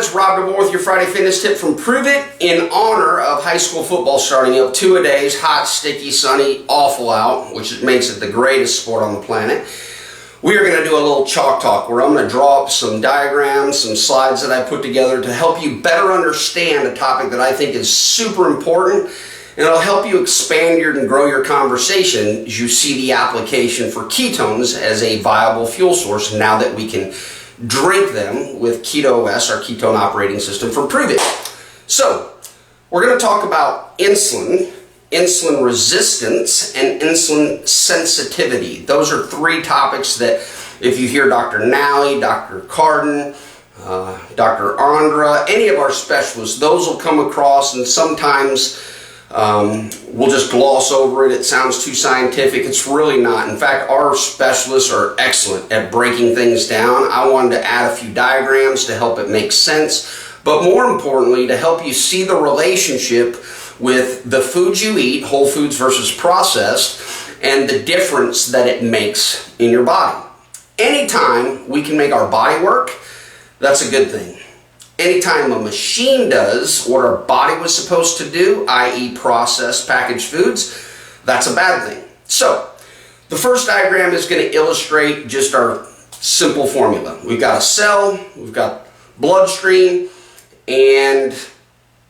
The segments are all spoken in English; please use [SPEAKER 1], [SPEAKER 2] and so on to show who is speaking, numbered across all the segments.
[SPEAKER 1] guys, Rob DeBoer with your Friday Fitness Tip from Prove It in honor of high school football starting up. 2-a-days, hot, sticky, sunny, awful out, which makes it the greatest sport on the planet. We are going to do a little chalk talk where I'm going to draw up some diagrams, some slides that I put together to help you better understand a topic that I think is super important, and it'll help you expand and grow your conversation as you see the application for ketones as a viable fuel source now that we can drink them with KetoOS, our ketone operating system from Prove It. So, we're going to talk about insulin resistance, and insulin sensitivity. Those are three topics that if you hear Dr. Nally, Dr. Carden, Dr. Andra, any of our specialists, those will come across, and sometimes we'll just gloss over it. It sounds too scientific. It's really not. In fact, our specialists are excellent at breaking things down. I wanted to add a few diagrams to help it make sense, but more importantly, to help you see the relationship with the foods you eat, whole foods versus processed, and the difference that it makes in your body. Anytime we can make our body work, that's a good thing. Anytime a machine does what our body was supposed to do, i.e. processed packaged foods, that's a bad thing. So, the first diagram is going to illustrate just our simple formula. We've got a cell, we've got bloodstream, and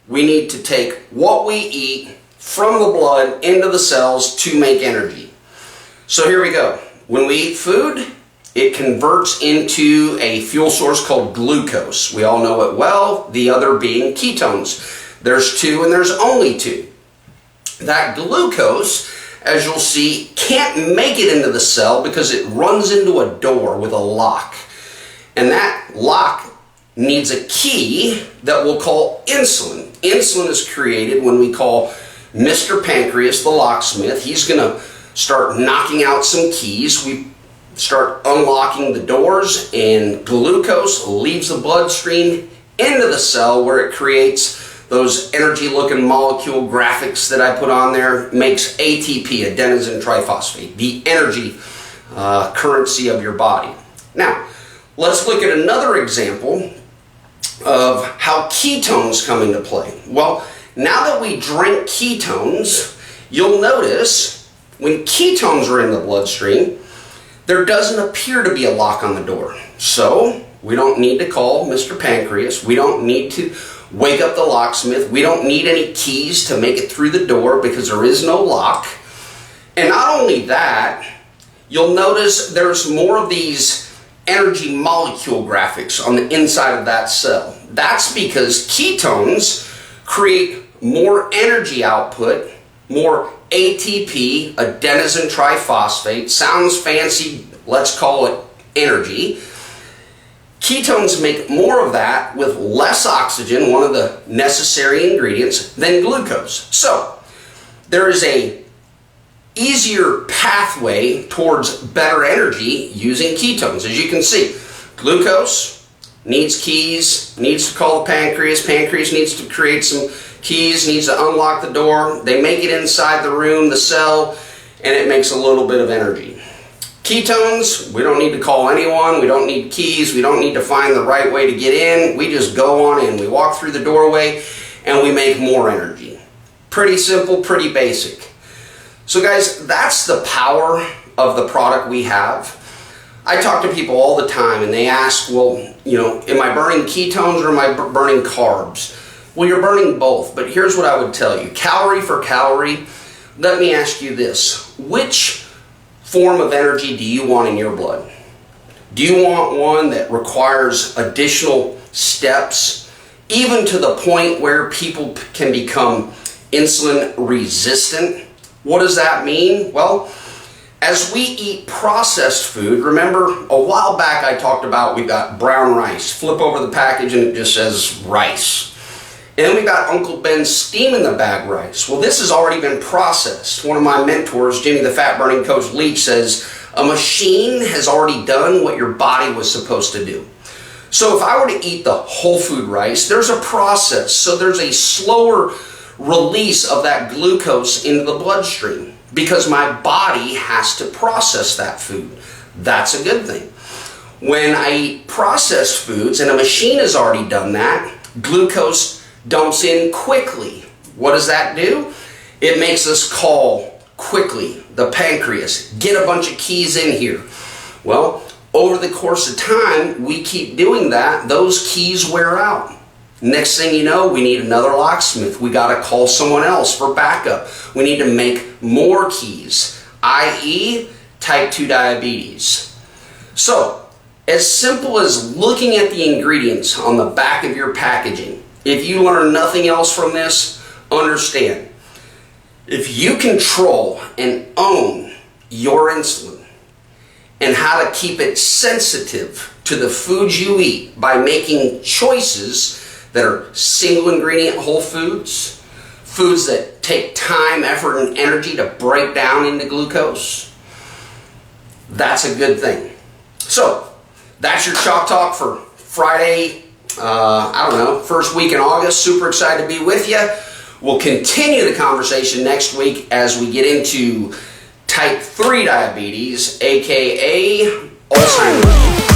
[SPEAKER 1] we need to take what we eat from the blood into the cells to make energy. So here we go. When we eat food, it converts into a fuel source called glucose. We all know it well, the other being ketones. There's two and there's only two. That glucose, as you'll see, can't make it into the cell because it runs into a door with a lock. And that lock needs a key that we'll call insulin. Insulin is created when we call Mr. Pancreas, the locksmith. He's going to start knocking out some keys. We start unlocking the doors, and glucose leaves the bloodstream into the cell where it creates those energy-looking molecule graphics that I put on there. It makes ATP, adenosine triphosphate, the energy currency of your body. Now, let's look at another example of how ketones come into play. Well, now that we drink ketones, you'll notice when ketones are in the bloodstream, there doesn't appear to be a lock on the door. So, we don't need to call Mr. Pancreas. We don't need to wake up the locksmith. We don't need any keys to make it through the door because there is no lock. And not only that, you'll notice there's more of these energy molecule graphics on the inside of that cell. That's because ketones create more energy output, more ATP, adenosine triphosphate. Sounds fancy, let's call it energy. Ketones make more of that with less oxygen, one of the necessary ingredients, than glucose. So, there is a easier pathway towards better energy using ketones. As you can see, glucose needs keys, needs to call the pancreas, pancreas needs to create some keys, needs to unlock the door. They make it inside the room, the cell, and it makes a little bit of energy. Ketones, we don't need to call anyone, we don't need keys, we don't need to find the right way to get in. We just go on in. We walk through the doorway and we make more energy. Pretty simple, pretty basic. So guys, that's the power of the product we have. I talk to people all the time and they ask, well, am I burning ketones or am I burning carbs? Well, you're burning both, but here's what I would tell you. Calorie for calorie, let me ask you this. Which form of energy do you want in your blood? Do you want one that requires additional steps, even to the point where people can become insulin resistant? What does that mean? Well, as we eat processed food, remember a while back I talked about we got brown rice. Flip over the package and it just says rice. And then we got Uncle Ben's steam in the bag rice. Well, this has already been processed. One of my mentors, Jimmy the Fat Burning Coach Leach, says a machine has already done what your body was supposed to do. So if I were to eat the whole food rice, there's a process. So there's a slower release of that glucose into the bloodstream because my body has to process that food. That's a good thing. When I eat processed foods, and a machine has already done that, glucose dumps in quickly. What does that do? It makes us call quickly the pancreas, get a bunch of keys in here. Well, over the course of time, we keep doing that, those keys wear out. Next thing you know, we need another locksmith. We got to call someone else for backup. We need to make more keys, i.e. type 2 diabetes. So, as simple as looking at the ingredients on the back of your packaging, if you learn nothing else from this, understand, if you control and own your insulin and how to keep it sensitive to the foods you eat by making choices that are single ingredient whole foods, foods that take time, effort, and energy to break down into glucose, that's a good thing. So, that's your Chalk Talk for Friday, first week in August. Super excited to be with you. We'll continue the conversation next week as we get into type 3 diabetes, aka Alzheimer's.